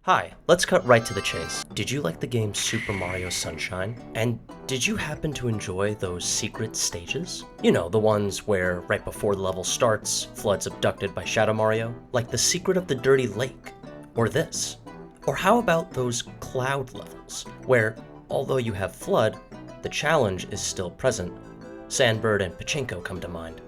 Hi, let's cut right to the chase. Did you like the game Super Mario Sunshine? And did you happen to enjoy those secret stages? You know, the ones where, right before the level starts, FLUDD's abducted by Shadow Mario? Like the secret of the dirty lake? Or this? Or how about those cloud levels, where, although you have FLUDD, the challenge is still present? Sandbird and Pachinko come to mind.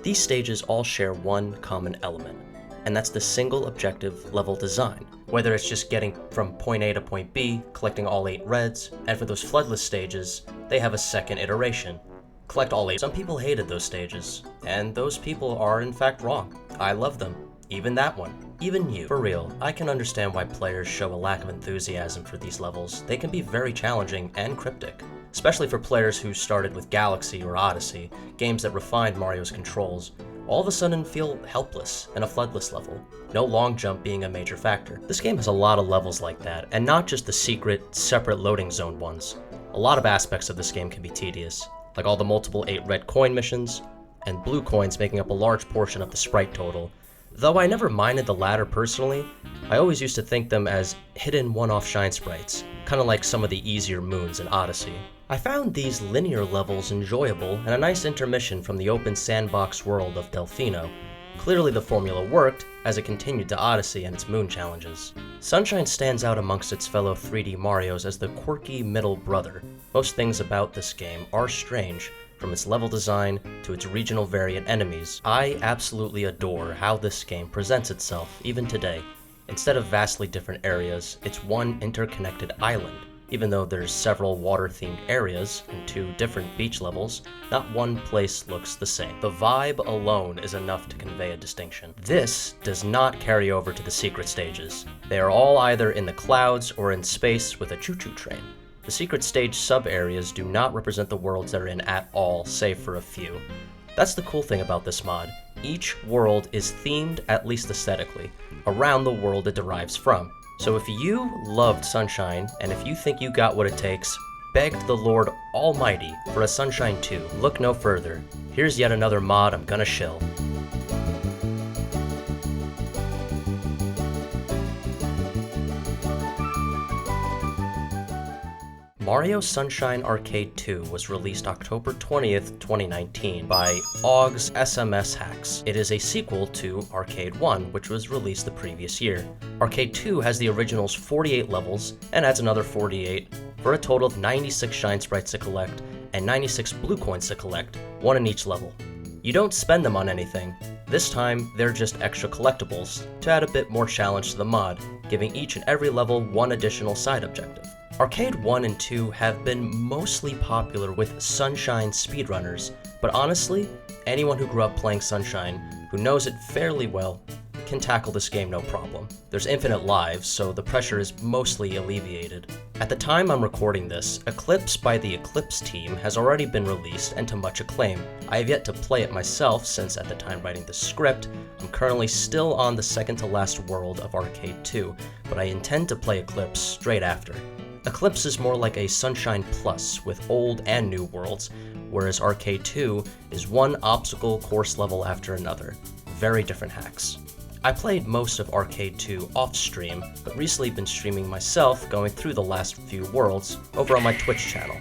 These stages all share one common element, and that's the single objective level design. Whether it's just getting from point A to point B, collecting all 8 reds, and for those FLUDDless stages, they have a second iteration. Collect all 8. Some people hated those stages, and those people are in fact wrong. I love them. Even that one. Even you. For real, I can understand why players show a lack of enthusiasm for these levels. They can be very challenging and cryptic, especially for players who started with Galaxy or Odyssey, games that refined Mario's controls. All of a sudden feel helpless in a FLUDDless level, no long jump being a major factor. This game has a lot of levels like that, and not just the secret, separate loading zone ones. A lot of aspects of this game can be tedious, like all the multiple 8 red coin missions, and blue coins making up a large portion of the sprite total. Though I never minded the latter personally, I always used to think them as hidden one-off shine sprites, kinda like some of the easier moons in Odyssey. I found these linear levels enjoyable and a nice intermission from the open sandbox world of Delfino. Clearly the formula worked, as it continued to Odyssey and its moon challenges. Sunshine stands out amongst its fellow 3D Marios as the quirky middle brother. Most things about this game are strange, from its level design to its regional variant enemies. I absolutely adore how this game presents itself, even today. Instead of vastly different areas, it's one interconnected island. Even though there's several water-themed areas and 2 different beach levels, not one place looks the same. The vibe alone is enough to convey a distinction. This does not carry over to the secret stages. They are all either in the clouds or in space with a choo-choo train. The secret stage sub-areas do not represent the worlds they're in at all, save for a few. That's the cool thing about this mod. Each world is themed, at least aesthetically, around the world it derives from. So if you loved Sunshine, and if you think you got what it takes, begged the Lord Almighty for a Sunshine 2, look no further. Here's yet another mod I'm gonna shill. Mario Sunshine Arcade 2 was released October 20th, 2019 by OG's SMS Hacks. It is a sequel to Arcade 1, which was released the previous year. Arcade 2 has the original's 48 levels and adds another 48 for a total of 96 shine sprites to collect and 96 blue coins to collect, 1 in each level. You don't spend them on anything. This time, they're just extra collectibles to add a bit more challenge to the mod, giving each and every level 1 additional side objective. Arcade 1 and 2 have been mostly popular with Sunshine speedrunners, but honestly, anyone who grew up playing Sunshine, who knows it fairly well, can tackle this game no problem. There's infinite lives, so the pressure is mostly alleviated. At the time I'm recording this, Eclipse by the Eclipse Team has already been released and to much acclaim. I have yet to play it myself since at the time writing the script, I'm currently still on the second to last world of Arcade 2, but I intend to play Eclipse straight after. Eclipse is more like a Sunshine Plus with old and new worlds, whereas Arcade 2 is one obstacle course level after another. Very different hacks. I played most of Arcade 2 off-stream, but recently been streaming myself going through the last few worlds over on my Twitch channel.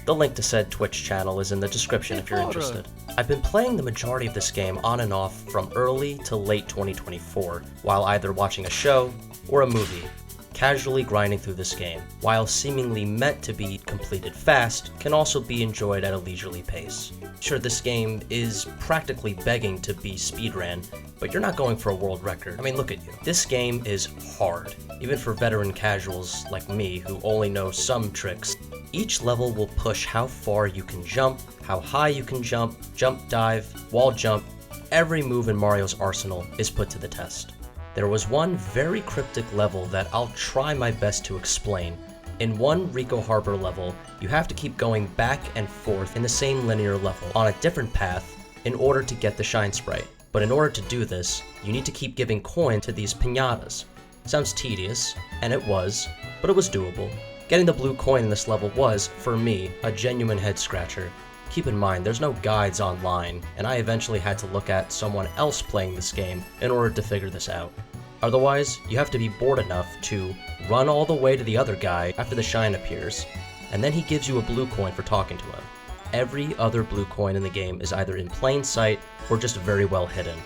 The link to said Twitch channel is in the description if you're interested. I've been playing the majority of this game on and off from early to late 2024, while either watching a show or a movie. Casually grinding through this game, while seemingly meant to be completed fast, can also be enjoyed at a leisurely pace. Sure, this game is practically begging to be speedran, but you're not going for a world record. I mean, look at you. This game is hard, even for veteran casuals like me who only know some tricks. Each level will push how far you can jump, how high you can jump, jump dive, wall jump. Every move in Mario's arsenal is put to the test. There was one very cryptic level that I'll try my best to explain. In one Rico Harbor level, you have to keep going back and forth in the same linear level on a different path in order to get the shine sprite. But in order to do this, you need to keep giving coin to these piñatas. Sounds tedious, and it was, but it was doable. Getting the blue coin in this level was, for me, a genuine head scratcher. Keep in mind, there's no guides online, and I eventually had to look at someone else playing this game in order to figure this out. Otherwise, you have to be bored enough to run all the way to the other guy after the shine appears, and then he gives you a blue coin for talking to him. Every other blue coin in the game is either in plain sight or just very well hidden.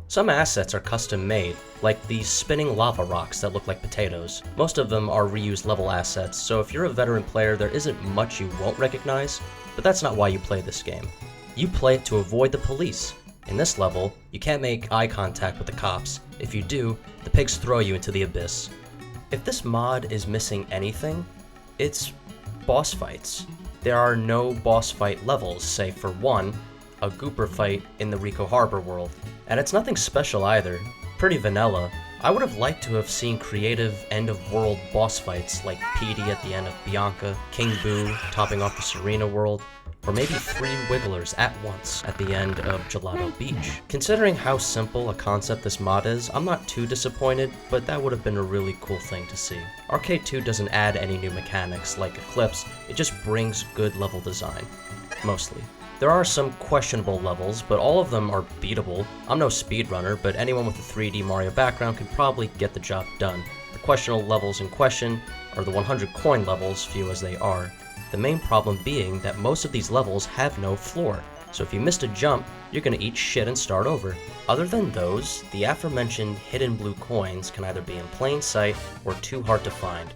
Some assets are custom made, like these spinning lava rocks that look like potatoes. Most of them are reused level assets, so if you're a veteran player, there isn't much you won't recognize, but that's not why you play this game. You play it to avoid the police. In this level, you can't make eye contact with the cops. If you do, the pigs throw you into the abyss. If this mod is missing anything, it's boss fights. There are no boss fight levels, save for one, a gooper fight in the Rico Harbor world. And it's nothing special either, pretty vanilla. I would have liked to have seen creative end-of-world boss fights like Petey at the end of Bianca, King Boo topping off the Serena world, or maybe 3 Wigglers at once at the end of Gelato Beach. Considering how simple a concept this mod is, I'm not too disappointed, but that would have been a really cool thing to see. Arcade 2 doesn't add any new mechanics like Eclipse, it just brings good level design. Mostly. There are some questionable levels, but all of them are beatable. I'm no speedrunner, but anyone with a 3D Mario background could probably get the job done. The questionable levels in question are the 100 coin levels, few as they are. The main problem being that most of these levels have no floor, so if you missed a jump, you're gonna eat shit and start over. Other than those, the aforementioned hidden blue coins can either be in plain sight or too hard to find.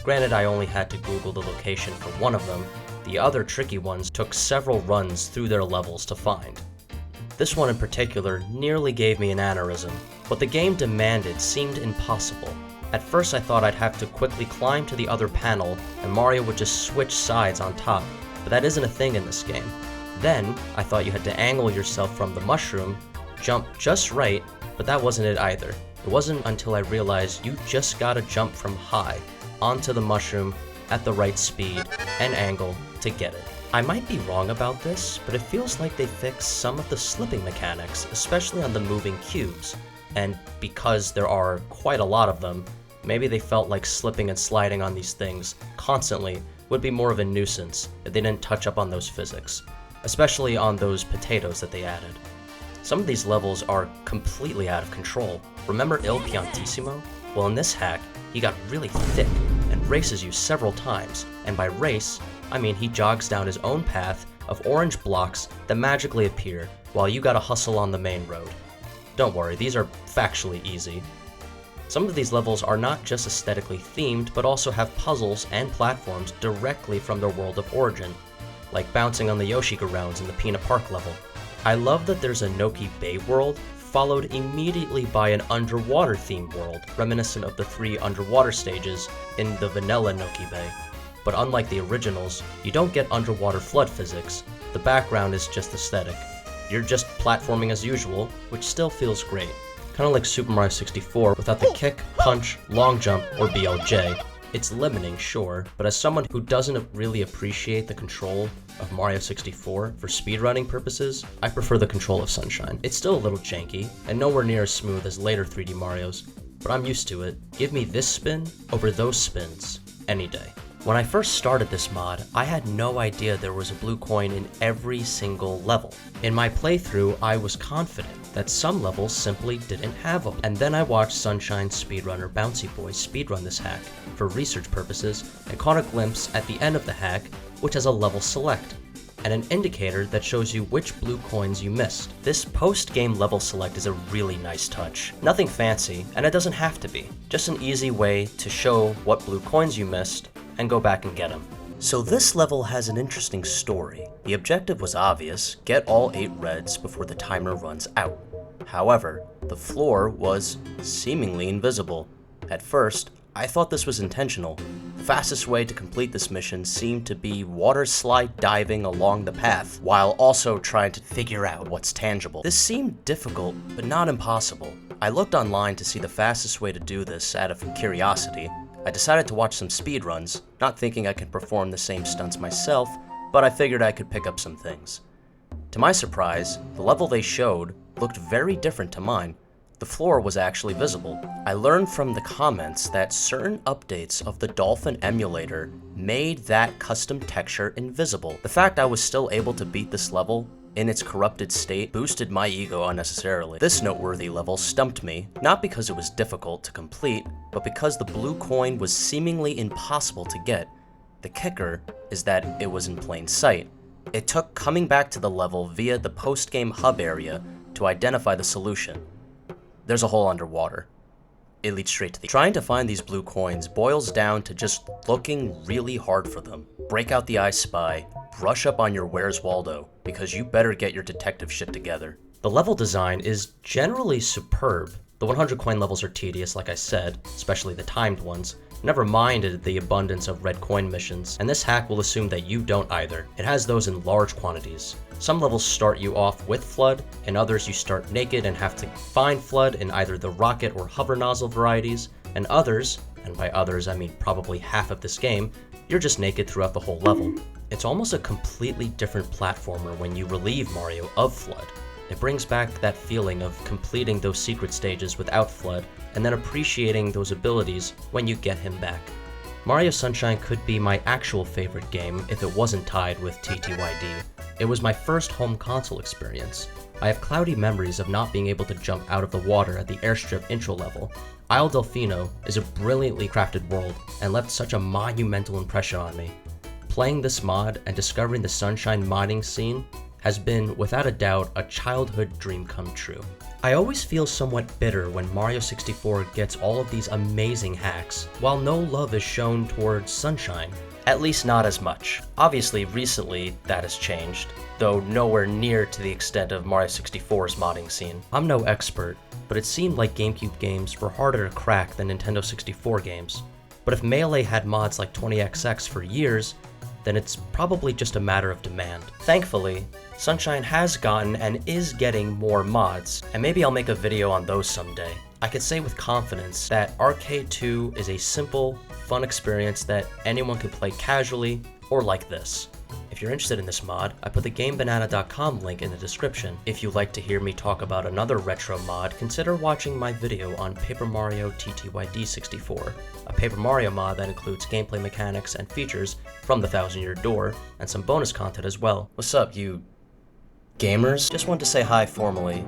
Granted, I only had to Google the location for one of them. The other tricky ones took several runs through their levels to find. This one in particular nearly gave me an aneurysm. What the game demanded seemed impossible. At first I thought I'd have to quickly climb to the other panel and Mario would just switch sides on top, but that isn't a thing in this game. Then, I thought you had to angle yourself from the mushroom, jump just right, but that wasn't it either. It wasn't until I realized you just gotta jump from high onto the mushroom at the right speed and angle to get it. I might be wrong about this, but it feels like they fixed some of the slipping mechanics, especially on the moving cubes. And because there are quite a lot of them, maybe they felt like slipping and sliding on these things constantly would be more of a nuisance if they didn't touch up on those physics, especially on those potatoes that they added. Some of these levels are completely out of control. Remember Il Piantissimo? Well, in this hack, he got really thick and races you several times, and by race, I mean he jogs down his own path of orange blocks that magically appear while you gotta hustle on the main road. Don't worry, these are factually easy. Some of these levels are not just aesthetically themed, but also have puzzles and platforms directly from their world of origin, like bouncing on the Yoshi-Go-Rounds in the Peanut Park level. I love that there's a Noki Bay world, followed immediately by an underwater-themed world, reminiscent of the 3 underwater stages in the vanilla Noki Bay. But unlike the originals, you don't get underwater flood physics, the background is just aesthetic. You're just platforming as usual, which still feels great. Kinda like Super Mario 64 without the kick, punch, long jump, or BLJ. It's limiting, sure, but as someone who doesn't really appreciate the control of Mario 64 for speedrunning purposes, I prefer the control of Sunshine. It's still a little janky, and nowhere near as smooth as later 3D Marios, but I'm used to it. Give me this spin over those spins, any day. When I first started this mod, I had no idea there was a blue coin in every single level. In my playthrough, I was confident that some levels simply didn't have them. And then I watched Sunshine speedrunner Bouncyboy speedrun this hack for research purposes and caught a glimpse at the end of the hack, which has a level select and an indicator that shows you which blue coins you missed. This post-game level select is a really nice touch. Nothing fancy, and it doesn't have to be. Just an easy way to show what blue coins you missed and go back and get them. So this level has an interesting story. The objective was obvious, get all 8 reds before the timer runs out. However, the floor was seemingly invisible. At first, I thought this was intentional. The fastest way to complete this mission seemed to be water slide diving along the path, while also trying to figure out what's tangible. This seemed difficult, but not impossible. I looked online to see the fastest way to do this out of curiosity. I decided to watch some speedruns, not thinking I could perform the same stunts myself, but I figured I could pick up some things. To my surprise, the level they showed looked very different to mine. The floor was actually visible. I learned from the comments that certain updates of the Dolphin emulator made that custom texture invisible. The fact I was still able to beat this level in its corrupted state boosted my ego unnecessarily. This noteworthy level stumped me, not because it was difficult to complete, but because the blue coin was seemingly impossible to get. The kicker is that it was in plain sight. It took coming back to the level via the post-game hub area to identify the solution. There's a hole underwater. It leads straight to the... Trying to find these blue coins boils down to just looking really hard for them. Break out the I Spy, brush up on your Where's Waldo, because you better get your detective shit together. The level design is generally superb. The 100 coin levels are tedious, like I said, especially the timed ones. Never minded the abundance of red coin missions, and this hack will assume that you don't either. It has those in large quantities. Some levels start you off with FLUDD, in others you start naked and have to find FLUDD in either the rocket or hover nozzle varieties, and others, and by others I mean probably half of this game, you're just naked throughout the whole level. It's almost a completely different platformer when you relieve Mario of FLUDD. It brings back that feeling of completing those secret stages without FLUDD, and then appreciating those abilities when you get him back. Mario Sunshine could be my actual favorite game if it wasn't tied with TTYD. It was my first home console experience. I have cloudy memories of not being able to jump out of the water at the airstrip intro level. Isle Delfino is a brilliantly crafted world and left such a monumental impression on me. Playing this mod and discovering the Sunshine modding scene has been, without a doubt, a childhood dream come true. I always feel somewhat bitter when Mario 64 gets all of these amazing hacks, while no love is shown towards Sunshine. At least not as much. Obviously, recently that has changed, though nowhere near to the extent of Mario 64's modding scene. I'm no expert, but it seemed like GameCube games were harder to crack than Nintendo 64 games. But if Melee had mods like 20XX for years, then it's probably just a matter of demand. Thankfully, Sunshine has gotten and is getting more mods, and maybe I'll make a video on those someday. I could say with confidence that Arcade 2 is a simple, fun experience that anyone could play casually or like this. If you're interested in this mod, I put the GameBanana.com link in the description. If you'd like to hear me talk about another retro mod, consider watching my video on Paper Mario TTYD 64, a Paper Mario mod that includes gameplay mechanics and features from the 1000-Year Door, and some bonus content as well. What's up, you gamers? Just wanted to say hi formally,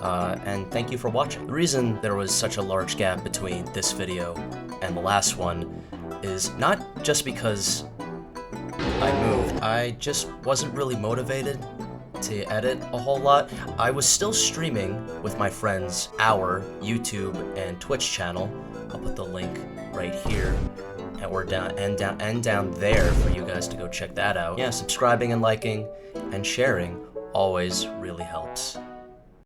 and thank you for watching. The reason there was such a large gap between this video and the last one is not just because I moved. I just wasn't really motivated to edit a whole lot. I was still streaming with my friends, our YouTube and Twitch channel. I'll put the link right here, and down there for you guys to go check that out. Yeah, subscribing and liking and sharing always really helps.